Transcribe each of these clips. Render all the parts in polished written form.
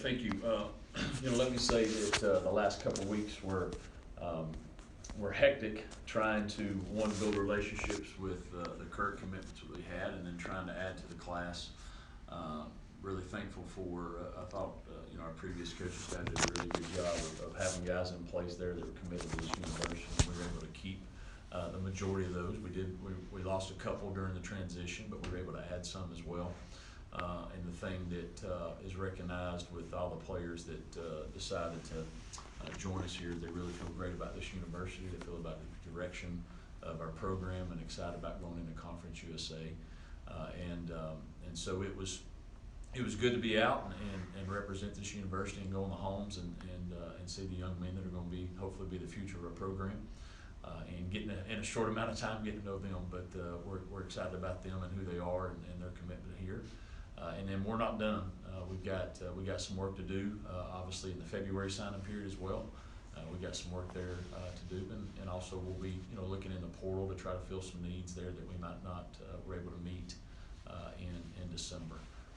thank you. Let me say that the last couple of weeks were hectic, trying to build relationships with the current commitments that we had, and then trying to add to the class. Really thankful for I thought our previous coaching staff did a really good job of having guys in place there that were committed to this university. We were able to keep the majority of those. We lost a couple during the transition, but we were able to add some as well. And the thing that is recognized with all the players that decided to join us here, they really feel great about this university. They feel about the direction of our program and excited about going into Conference USA. And so it was good to be out and represent this university and go in the homes and see the young men that are going to hopefully be the future of our program. And getting in a short amount of time getting to know them, but we're excited about them and who they are and their commitment here. And then we're not done. We got some work to do, obviously in the February signing period as well. We got some work there to do, and also we'll be looking in the portal to try to fill some needs there that we might not were able to meet in December.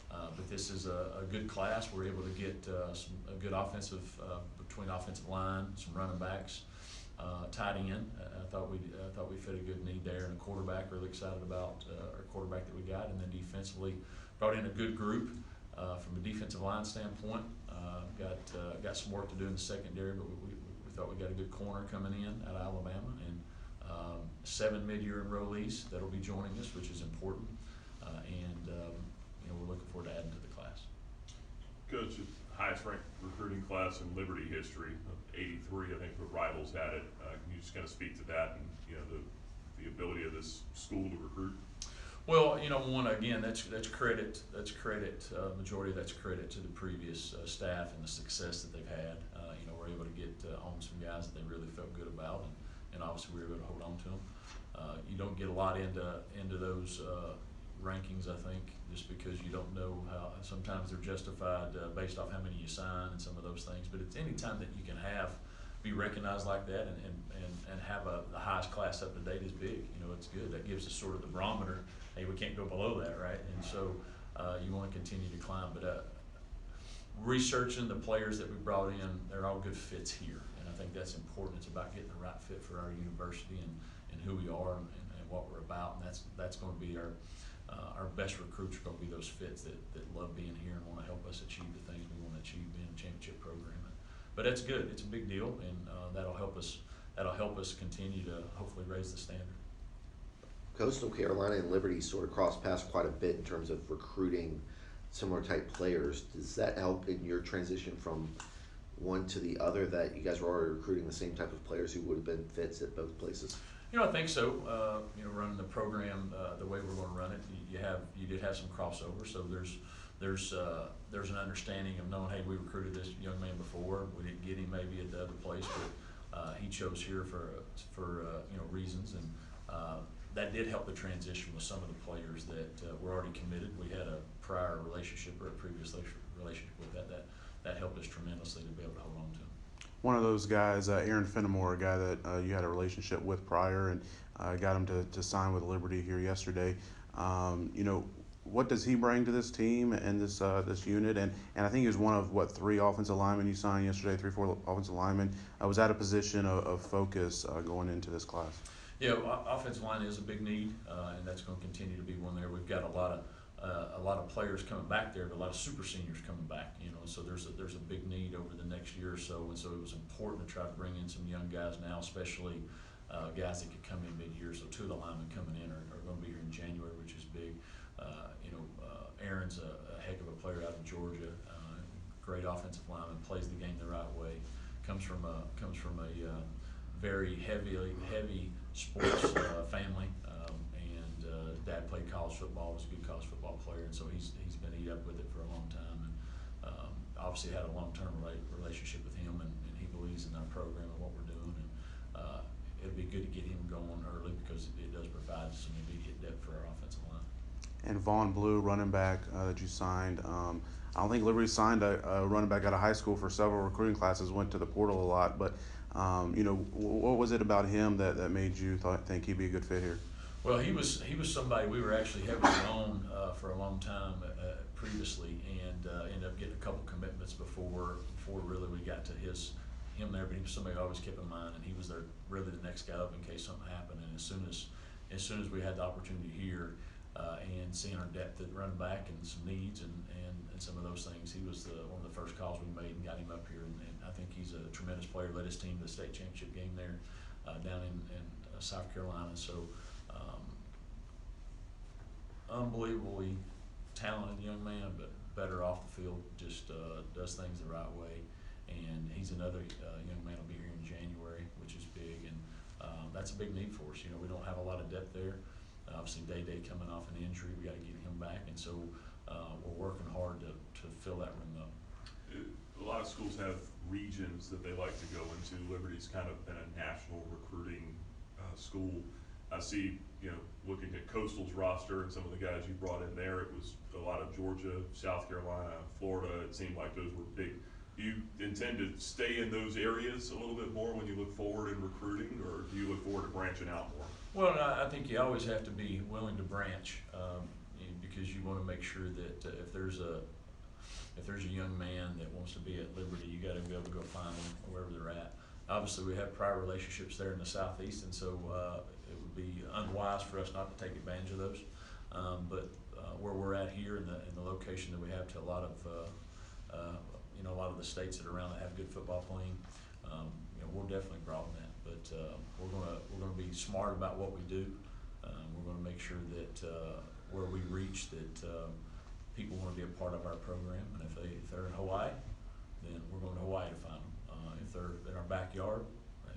But this is a good class. We're able to get a good offensive between offensive line, some running backs, tight end. I thought we fit a good need there, and a quarterback. Really excited about our quarterback that we got, and then defensively brought in a good group from a defensive line standpoint. Got some work to do in the secondary, but we thought we got a good corner coming in out of Alabama, and 7 mid-year enrollees that'll be joining us, which is important. We're looking forward to adding to the class. Coach, it's the highest ranked recruiting class in Liberty history, 83. I think the Rivals had it. Can you just kind of speak to that and the ability of this school to recruit? Well, one, again, that's credit. Majority of that's credit to the previous staff and the success that they've had. We're able to get on some guys that they really felt good about, and obviously we were able to hold on to them. You don't get a lot into those rankings, I think, just because you don't know how. Sometimes they're justified based off how many you sign and some of those things. But it's any time that you can be recognized like that and have the highest class up to date is big. It's good. That gives us sort of the barometer. Hey, we can't go below that, right? And so you want to continue to climb. But researching the players that we brought in, they're all good fits here, and I think that's important. It's about getting the right fit for our university and who we are and what we're about, and that's going to be our best recruits are going to be those fits that love being here and want to help us achieve the things we want to achieve being a championship program. But that's good. It's a big deal, and that'll help us continue to hopefully raise the standard. Coastal Carolina and Liberty sort of cross paths quite a bit in terms of recruiting similar type players. Does that help in your transition from one to the other, that you guys were already recruiting the same type of players who would have been fits at both places? I think so. Running the program the way we're going to run it, you did have some crossover. So there's an understanding of knowing, hey, we recruited this young man before. We didn't get him maybe at the other place, but he chose here for reasons, and that did help the transition with some of the players that were already committed. We had a prior relationship or a previous relationship with that helped us tremendously to be able to hold on to him. One of those guys, Aaron Fenimore, a guy that you had a relationship with prior, and got him to sign with Liberty here yesterday. What does he bring to this team and this unit? And I think he was one of 3 offensive linemen you signed yesterday, 4 offensive linemen. Was that a position of focus going into this class? Yeah, offensive line is a big need, and that's going to continue to be one there. We've got a lot of players coming back there, but a lot of super seniors coming back. So there's a big need over the next year or so, and so it was important to try to bring in some young guys now, especially guys that could come in mid-year. So 2 of the linemen coming in are going to be here in January, which is big. Aaron's a heck of a player out of Georgia. Great offensive lineman, plays the game the right way. Comes from a very heavy sports family, and dad played college football, was a good college football player, and so he's been eat up with it for a long time, and obviously had a long-term relationship with him, and he believes in our program and what we're doing, and it'd be good to get him going early because it does provide some immediate depth for our offensive line. And Vaughn Blue, running back that you signed. I don't think Liberty signed a running back out of high school for several recruiting classes, went to the portal a lot, but what was it about him that made you think he'd be a good fit here? Well, he was somebody we were actually heavily on for a long time previously, and ended up getting a couple commitments before before really we got to him there, but he was somebody I always kept in mind, and he was there really the next guy up in case something happened. And as soon as we had the opportunity here, and seeing our depth at running back and some needs and some of those things, he was one of the first calls we made and got him up here. And I think he's a tremendous player. Led his team to the state championship game there down in South Carolina. So unbelievably talented young man, but better off the field. Just does things the right way. And he's another young man will be here in January, which is big. And that's a big need for us. You know, we don't have a lot of depth there. Obviously, Day coming off an injury, we got to get him back, and so we're working hard to fill that room up. A lot of schools have regions that they like to go into. Liberty's kind of been a national recruiting school. I see, you know, looking at Coastal's roster and some of the guys you brought in there, it was a lot of Georgia, South Carolina, Florida. It seemed like those were big. Do you intend to stay in those areas a little bit more when you look forward in recruiting, or do you look forward to branching out more? Well, I think you always have to be willing to branch because you want to make sure that if there's a young man that wants to be at Liberty, you got to be able to go find them wherever they're at. Obviously, we have prior relationships there in the Southeast, and so it would be unwise for us not to take advantage of those. But where we're at here in the location that we have to a lot of the states that are around that have good football playing, we'll definitely broaden that. But we're gonna be smart about what we do. We're gonna make sure that where we reach that people want to be a part of our program. And if they're in Hawaii, then we're going to Hawaii to find them. If they're in our backyard,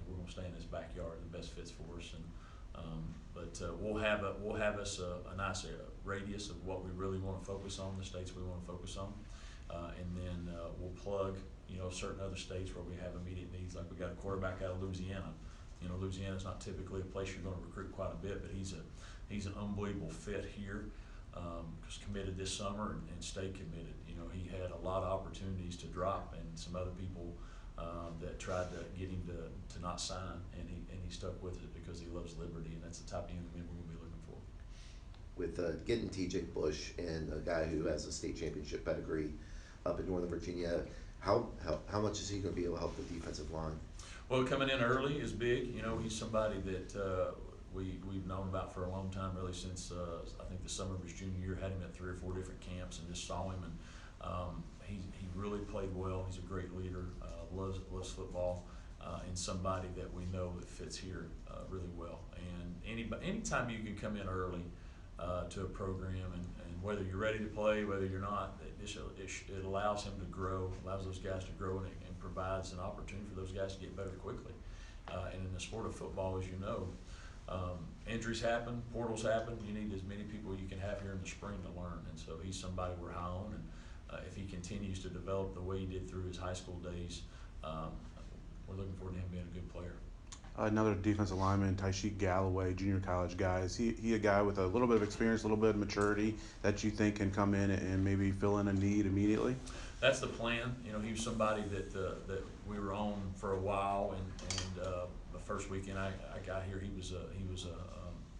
we're going to stay in this backyard. The best fits for us. And but we'll have us a nice radius of what we really want to focus on, the states we want to focus on, and then we'll plug certain other states where we have immediate needs. Like we got a quarterback out of Louisiana. Louisiana's not typically a place you're going to recruit quite a bit, but he's an unbelievable fit here. Was committed this summer and stayed committed. He had a lot of opportunities to drop, and some other people that tried to get him to not sign, and he stuck with it because he loves Liberty, and that's the type of young man we're going to be looking for. With getting T.J. Bush and a guy who has a state championship pedigree up in Northern Virginia, how much is he going to be able to help the defensive line? Well, coming in early is big. He's somebody that we've known about for a long time, really since I think the summer of his junior year. Had him at 3 or 4 different camps and just saw him, and he really played well. He's a great leader, loves football, and somebody that we know that fits here really well. And anytime you can come in early to a program, and whether you're ready to play, whether you're not, it allows him to grow, allows those guys to grow, and provides an opportunity for those guys to get better quickly. And in the sport of football, as you know, injuries happen, portals happen. You need as many people you can have here in the spring to learn, and so he's somebody we're high on. And if he continues to develop the way he did through his high school days, we're looking forward to him being a good player. Another defensive lineman, Tyshik Galloway, junior college guy. Is he a guy with a little bit of experience, a little bit of maturity that you think can come in and maybe fill in a need immediately? That's the plan. He was somebody that we were on for a while, and the first weekend I got here, he was on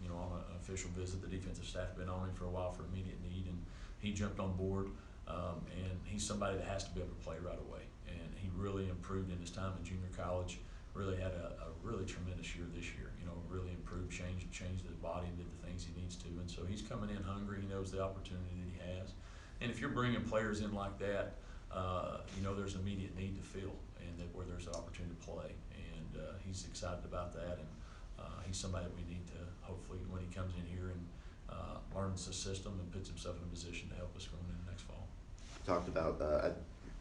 an official visit. The defensive staff had been on him for a while for immediate need, and he jumped on board. And he's somebody that has to be able to play right away. And he really improved in his time in junior college. Really had a really tremendous year this year. Really improved, changed his body, and did the things he needs to. And so he's coming in hungry. He knows the opportunity that he has. And if you're bringing players in like that, there's immediate need to fill, and where there's an opportunity to play. And he's excited about that. And he's somebody that we need to hopefully, when he comes in here and learns the system and puts himself in a position to help us going into next fall. Talked about, I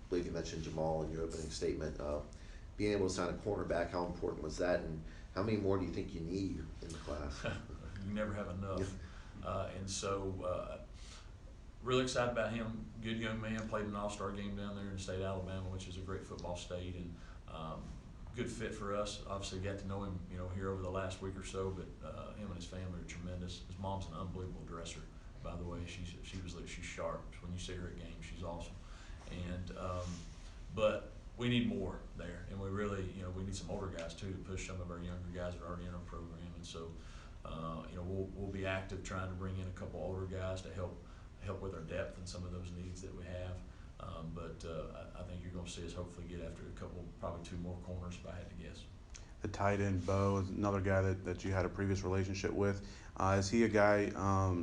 believe you mentioned Jamal in your opening statement, being able to sign a cornerback. How important was that, and how many more do you think you need in the class? You never have enough. And so really excited about him. Good young man, played an all-star game down there in the state of Alabama, which is a great football state, and good fit for us. Obviously got to know him, here over the last week or so, but him and his family are tremendous. His mom's an unbelievable dresser, by the way. She's sharp. When you see her at games, she's awesome. And but we need more there, and we really, we need some older guys too to push some of our younger guys that are already in our program. And so, we'll be active trying to bring in a couple older guys to help with our depth and some of those needs that we have. But I think you're going to see us hopefully get after a couple, probably 2 more corners if I had to guess. The tight end, Bo, is another guy that you had a previous relationship with. Is he a guy,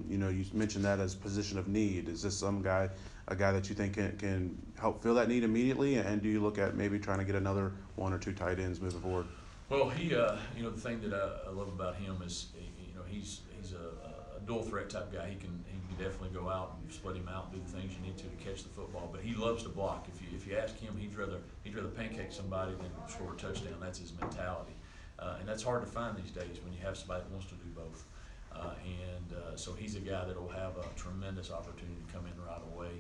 you know, you mentioned that as position of need. Is this a guy that you think can help fill that need immediately? And do you look at maybe trying to get another 1 or 2 tight ends moving forward? Well, he, you know, the thing that I love about him is, you know, he's a dual threat type guy. He can definitely go out and split him out and do the things you need to catch the football. But he loves to block. If you ask him, he'd rather pancake somebody than score a touchdown. That's his mentality, and that's hard to find these days when you have somebody that wants to do both. So he's a guy that will have a tremendous opportunity to come in right away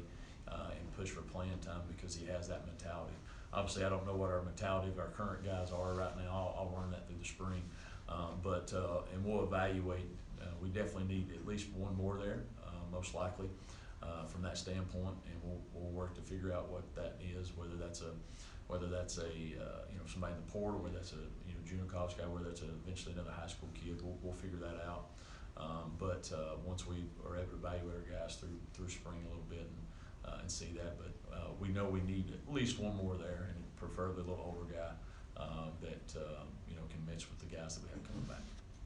and push for playing time because he has that mentality. Obviously, I don't know what our mentality of our current guys are right now. I'll learn that through the spring, and we'll evaluate. We definitely need at least 1 more there, most likely, from that standpoint, and we'll work to figure out what that is. Whether that's a you know, somebody in the portal, whether that's a, you know, junior college guy, whether that's eventually another high school kid. We'll figure that out. Once we are able to evaluate our guys through spring a little bit and see that, but we know we need at least 1 more there, and preferably a little older guy that you know, can match with the guys that we have coming back.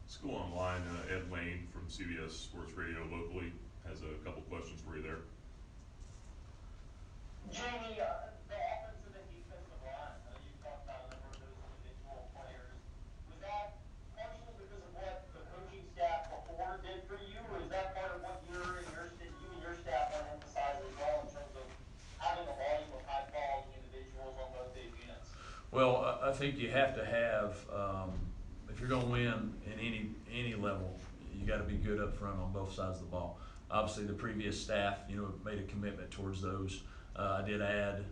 Let's go online. Ed Lane from CBS Sports Radio locally has a couple questions for you there. Jamey, the offensive and defensive line, I know you've talked about a number of those individual players. Was that partially because of what the coaching staff before did for you, or is that part of what you and your staff want to emphasize as well in terms of having a volume of high-quality individuals on both those units? Well, I think you have to have, if you're going to win in any level, you got to be good up front on both sides of the ball. Obviously, the previous staff, you know, made a commitment towards those. I did add,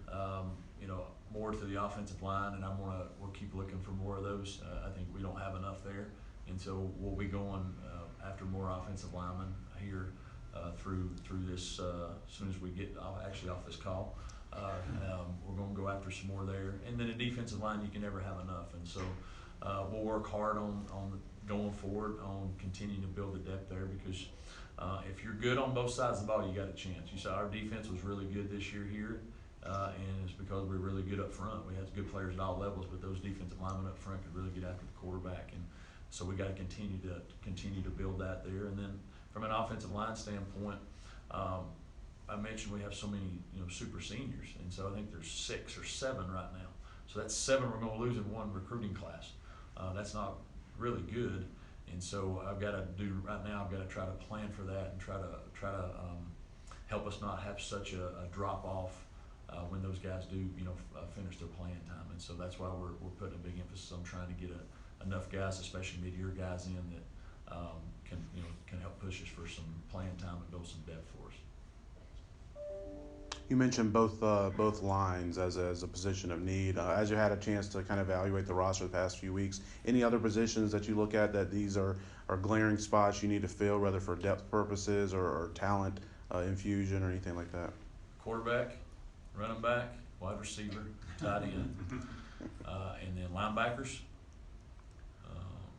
you know, more to the offensive line, and we'll keep looking for more of those. I think we don't have enough there, and so we'll be going after more offensive linemen here through this as soon as we get off this call. We're going to go after some more there, and then a defensive line, you can never have enough, and so we'll work hard on going forward on continuing to build the depth there, because if you're good on both sides of the ball, you got a chance. You saw our defense was really good this year here, and it's because we're really good up front. We have good players at all levels, but those defensive linemen up front could really get after the quarterback, and so we got to continue to build that there. And then from an offensive line standpoint, I mentioned we have so many, you know, super seniors, and so I think there's 6 or 7 right now. So that's 7 we're going to lose in one recruiting class. That's not really good, and so I've got to try to plan for that and try to help us not have such a drop off when those guys do, you know, finish their playing time. And so that's why we're putting a big emphasis on trying to get enough guys, especially mid-year guys, in that can help push us for some playing time and build some depth for us. You mentioned both lines as a position of need. As you had a chance to kind of evaluate the roster the past few weeks, any other positions that you look at that these are glaring spots you need to fill, whether for depth purposes or talent infusion or anything like that? Quarterback, running back, wide receiver, tight end, and then linebackers,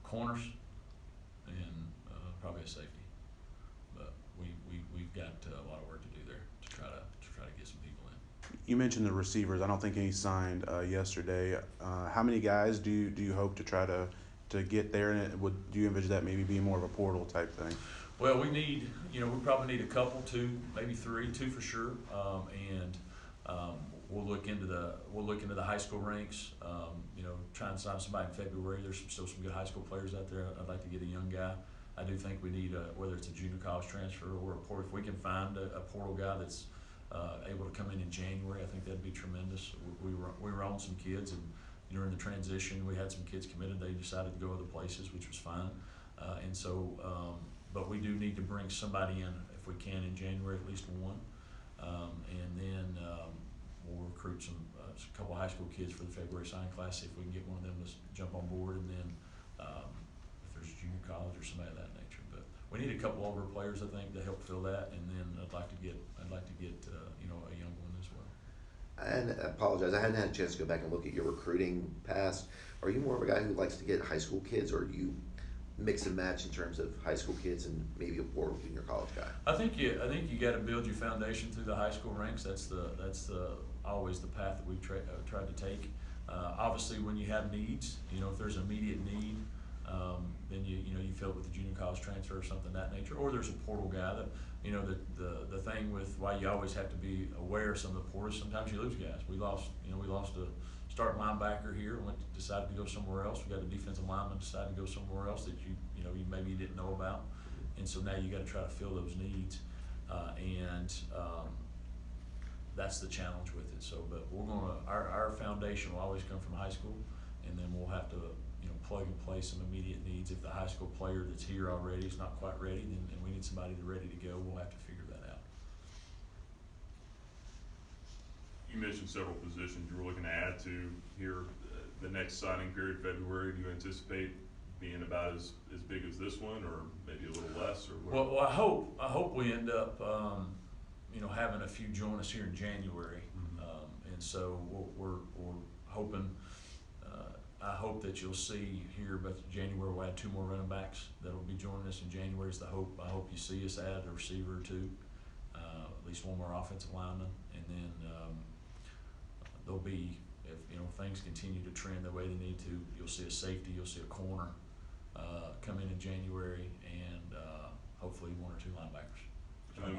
corners, and probably a safety. But we've got a lot of work to do there to try to get some people in. You mentioned the receivers. I don't think any signed yesterday. How many guys do you hope to try to get there? And do you envision that maybe being more of a portal type thing? Well, we probably need a couple, 2, maybe 3, 2 for sure, and we'll look into the high school ranks. Try and sign somebody in February. There's still some good high school players out there. I'd like to get a young guy. I do think we need whether it's a junior college transfer or a portal. If we can find a portal guy that's able to come in January, I think that'd be tremendous. We were on some kids, and during the transition, we had some kids committed. They decided to go other places, which was fine. But we do need to bring somebody in if we can in January, at least one, and then we'll recruit a couple of high school kids for the February signing class. See if we can get one of them to jump on board, and then if there's junior college or somebody of that nature. But we need a couple older players, I think, to help fill that, and then I'd like to get a young one as well. And I apologize, I hadn't had a chance to go back and look at your recruiting past. Are you more of a guy who likes to get high school kids, or are you mix and match in terms of high school kids and maybe a poor junior college guy? I think you got to build your foundation through the high school ranks. That's always the path that we've tried to take. Obviously, when you have needs, if there's an immediate need, then you fill it with a junior college transfer or something of that nature. Or there's a portal guy that the thing with why you always have to be aware of some of the portals. Sometimes you lose guys. We lost a start linebacker here, decided to go somewhere else. We got a defensive lineman decided to go somewhere else that you maybe didn't know about, and so now you got to try to fill those needs, and that's the challenge with it. So, but our foundation will always come from high school, and then we'll have to plug and play some immediate needs. If the high school player that's here already is not quite ready, then and we need somebody that's ready to go, we'll have to figure that out. You mentioned several positions you were looking to add to here. The next signing period, February, do you anticipate being about as big as this one, or maybe a little less, or what? Well, I hope we end up having a few join us here in January, and so we're hoping. I hope that you'll see here, but January we'll add 2 more running backs that'll be joining us in January. Is the hope. I hope you see us add a receiver or 2, at least 1 more offensive lineman, and then there'll be, if things continue to trend the way they need to, you'll see a safety, you'll see a corner come in January, and hopefully 1 or 2 linebackers. So I'm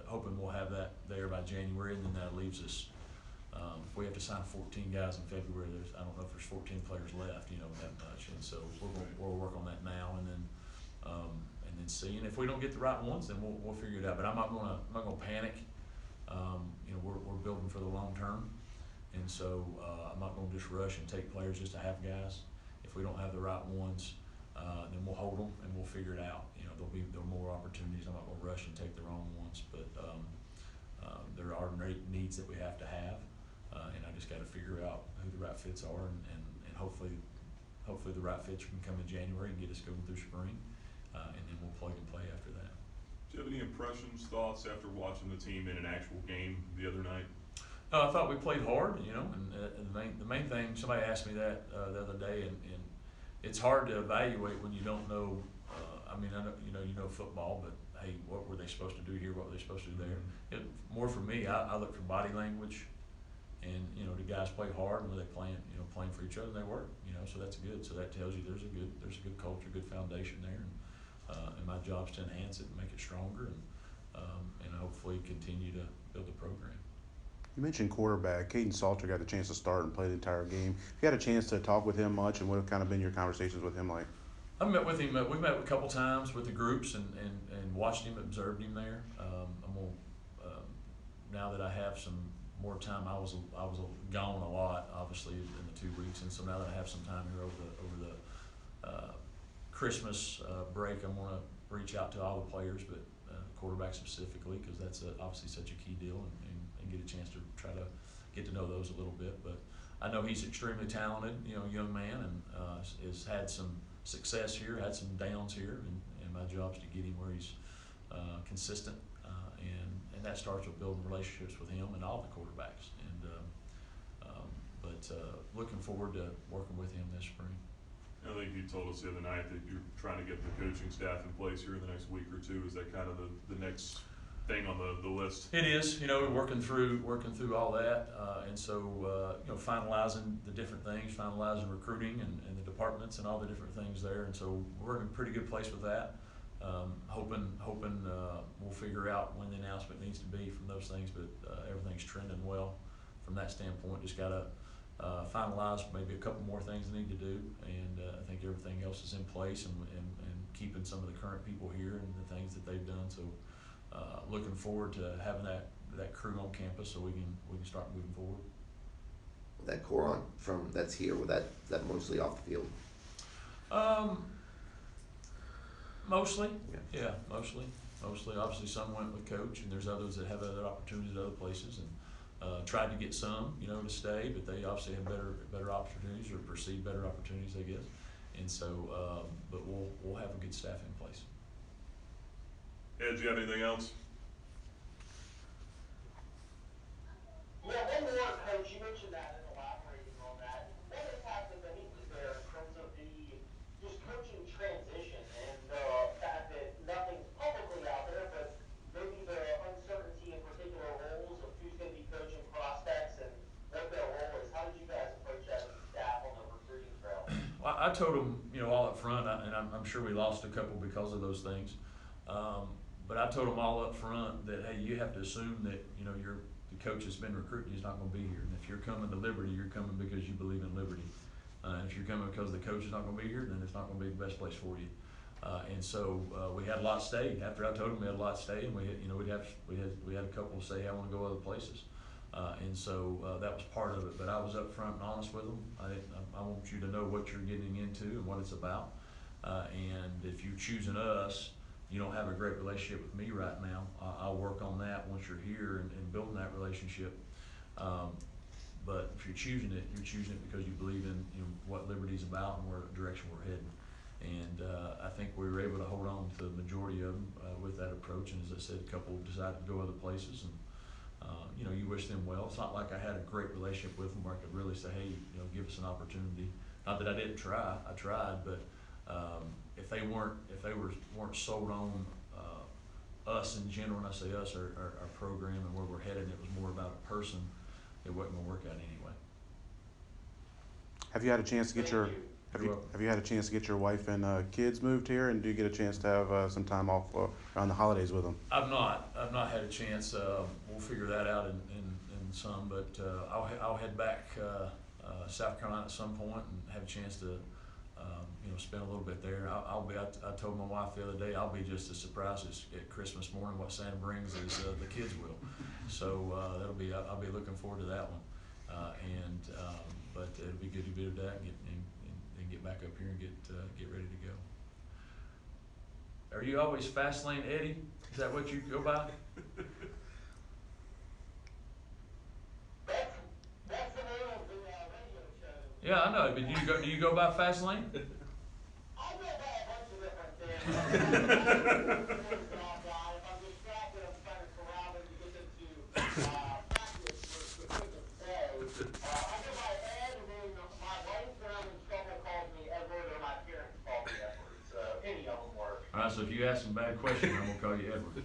hoping we'll have that there by January, and then that leaves us. If we have to sign 14 guys in February, I don't know if there's 14 players left, that much, and so we'll work on that now, and then see. And if we don't get the right ones, then we'll figure it out. But I'm not gonna panic. We're building for the long term, and so I'm not gonna just rush and take players just to have guys. If we don't have the right ones, then we'll hold them and we'll figure it out. There'll be more opportunities. I'm not gonna rush and take the wrong ones, but there are needs that we have to have. And I just got to figure out who the right fits are, and hopefully the right fits can come in January and get us going through spring, and then we'll plug and play after that. Do you have any impressions, thoughts after watching the team in an actual game the other night? I thought we played hard, and the main thing, somebody asked me that the other day, and it's hard to evaluate when you don't know. I know you know football, but hey, what were they supposed to do here? What were they supposed to do there? More for me, I look for body language. And the guys play hard, and they're playing for each other. And they work, so that's good. So that tells you there's a good culture, good foundation there, and my job's to enhance it and make it stronger, and hopefully continue to build the program. You mentioned quarterback. Caden Salter got a chance to start and play the entire game. Have you had a chance to talk with him much, and what have kind of been your conversations with him like? I've met with him. We met a couple times with the groups and watched him, observed him there. I'm gonna now that I have some more time. I was gone a lot, obviously, in the 2 weeks, and so now that I have some time here over the Christmas break, I'm gonna reach out to all the players, but quarterbacks specifically, because that's obviously such a key deal, and get a chance to try to get to know those a little bit. But I know he's extremely talented, young man, and has had some success here, had some downs here, and my job is to get him where he's consistent. And that starts with building relationships with him and all the quarterbacks. But looking forward to working with him this spring. I think you told us the other night that you're trying to get the coaching staff in place here in the next week or 2. Is that kind of the next thing on the list? It is. We're working through all that, and so finalizing the different things, finalizing recruiting and the departments and all the different things there. And so we're in a pretty good place with that. Hoping we'll figure out when the announcement needs to be from those things, but everything's trending well from that standpoint. Just got to finalize maybe a couple more things they need to do, and I think everything else is in place, and keeping some of the current people here and the things that they've done. So looking forward to having that crew on campus so we can start moving forward. That core that's here, was that mostly off the field? Mostly, Yeah. mostly. Obviously, some went with coach, and there's others that have other opportunities at other places, and tried to get some, to stay, but they obviously have better opportunities, or perceived better opportunities, I guess. And so, but we'll have a good staff in place. Ed, do you have anything else? Yeah, one more, Coach. You mentioned that and elaborating on that. What impact, if any, was there in terms of the just coaching transition I told them, you know, all up front, and I'm sure we lost a couple because of those things. But I told them all up front that, hey, you have to assume that, you know, the coach that's been recruiting you is not gonna be here. And if you're coming to Liberty, you're coming because you believe in Liberty. And if you're coming because the coach is not gonna be here, then it's not gonna be the best place for you. And so we had a lot stay. After I told them we had a lot stay, and we had, you know, we had a couple say, hey, I wanna go other places. And so that was part of it, but I was upfront and honest with them. I want you to know what you're getting into and what it's about. And if you're choosing us, you don't have a great relationship with me right now. I'll work on that once you're here and building that relationship. But if you're choosing it because you believe in, you know, what Liberty's about and where direction we're heading. And I think we were able to hold on to the majority of them with that approach. And as I said, a couple decided to go other places. And you know, you wish them well. It's not like I had a great relationship with them where I could really say, hey, you know, give us an opportunity. Not that I didn't try. I tried, but if they weren't sold on us in general, and I say us, our program and where we're headed, it was more about a person, it wasn't gonna work out anyway. Have you had a chance to get your have you had a chance to get your wife and kids moved here, and do you get a chance to have some time off around the holidays with them? I've not had a chance. We'll figure that out in some, but I'll head back South Carolina at some point and have a chance to you know, spend a little bit there. I told my wife the other day, I'll be just as surprised at Christmas morning what Santa brings as the kids will. So I'll be looking forward to that one. But it'll be good to do that and get back up here and get ready to go. Are you always Fast Lane Eddie? Is that what you go by? That's the name of the radio show. Yeah, I know. But do you go by Fast Lane? I go by a bunch of different things. If I'm distracted, I'm trying to corral them to get them to practice for quickness play. I go by Ed, and then my wife, when I'm in trouble, calls me Edward, or my parents call me Edward. So any of them work. All right. So if you ask some bad questions, I'm gonna call you Edward.